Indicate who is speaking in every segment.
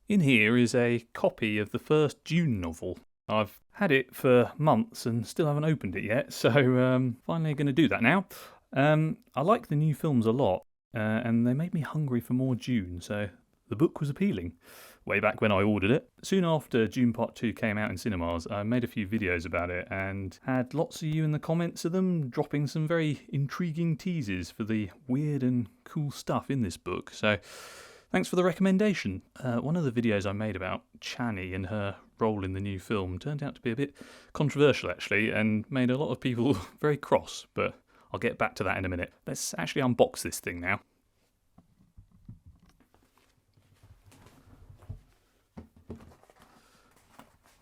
Speaker 1: In here is a copy of the first Dune novel. I've had it for months and still haven't opened it yet, so finally going to do that now. I like the new films a lot, and they made me hungry for more Dune, so the book was appealing. Way back when I ordered it. Soon after Dune Part 2 came out in cinemas, I made a few videos about it and had lots of you in the comments of them dropping some very intriguing teases for the weird and cool stuff in this book. So thanks for the recommendation. One of the videos I made about Chani and her role in the new film turned out to be a bit controversial actually and made a lot of people very cross, but I'll get back to that in a minute. Let's actually unbox this thing now.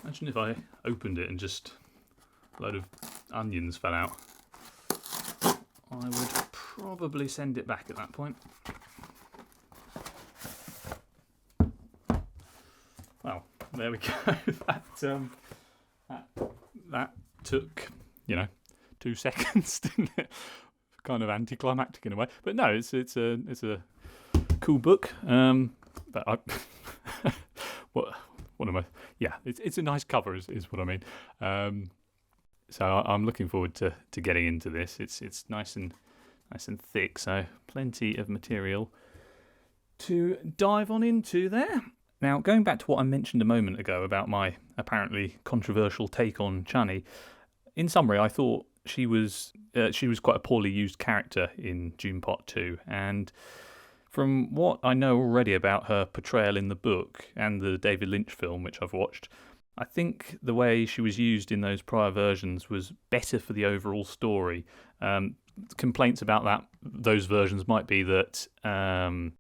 Speaker 1: Imagine if I opened it and just a load of onions fell out. I would probably send it back at that point. Well, there we go. that took, 2 seconds, didn't it? Kind of anticlimactic in a way, but no, it's a cool book. But I, what am I? Yeah, it's a nice cover, is what I mean. So I'm looking forward to getting into this. It's nice and thick, so plenty of material to dive on into there. Now, going back to what I mentioned a moment ago about my apparently controversial take on Chani, in summary, I thought she was quite a poorly used character in Dune Part 2, and from what I know already about her portrayal in the book and the David Lynch film, which I've watched, I think the way she was used in those prior versions was better for the overall story. Complaints about those versions might be that, I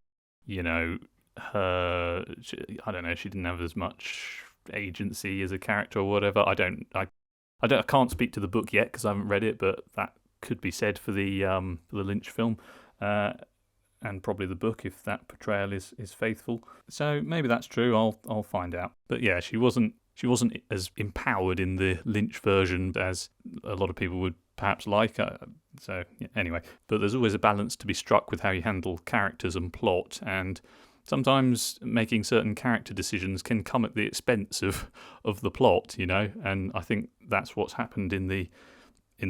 Speaker 1: don't know, she didn't have as much agency as a character or whatever. I can't speak to the book yet because I haven't read it, but that could be said for the Lynch film. And probably the book if that portrayal is faithful. So maybe that's true. I'll find out. But yeah, she wasn't as empowered in the Lynch version as a lot of people would perhaps like. So yeah, anyway, but there's always a balance to be struck with how you handle characters and plot, and sometimes making certain character decisions can come at the expense of the plot, and I think that's what's happened in the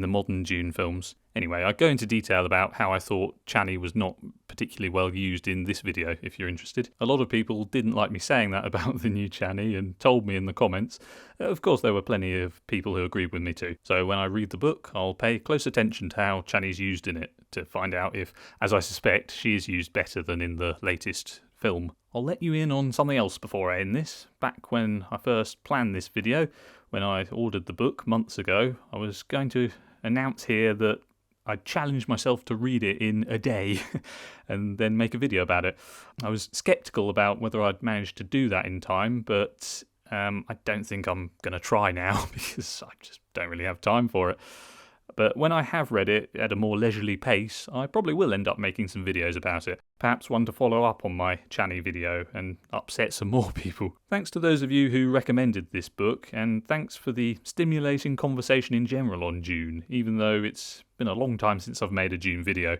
Speaker 1: modern Dune films. Anyway, I go into detail about how I thought Chani was not particularly well used in this video, if you're interested. A lot of people didn't like me saying that about the new Chani and told me in the comments. Of course, there were plenty of people who agreed with me too. So when I read the book, I'll pay close attention to how Chani's used in it to find out if, as I suspect, she is used better than in the latest film. I'll let you in on something else before I end this. Back when I first planned this video, when I ordered the book months ago, I was going to announce here that I challenged myself to read it in a day and then make a video about it. I was sceptical about whether I'd manage to do that in time, but I don't think I'm going to try now because I just don't really have time for it. But when I have read it at a more leisurely pace, I probably will end up making some videos about it. Perhaps one to follow up on my Chani video and upset some more people. Thanks to those of you who recommended this book, and thanks for the stimulating conversation in general on Dune, even though it's been a long time since I've made a Dune video.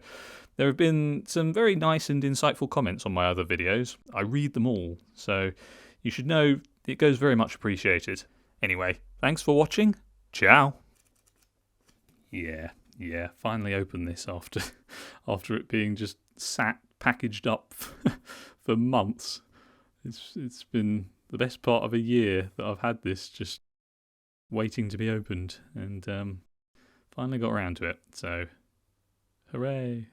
Speaker 1: There have been some very nice and insightful comments on my other videos. I read them all, so you should know it goes very much appreciated. Anyway, thanks for watching. Ciao! Yeah, finally opened this after it being just sat packaged up for months. It's been the best part of a year that I've had this just waiting to be opened, and finally got around to it. So, hooray!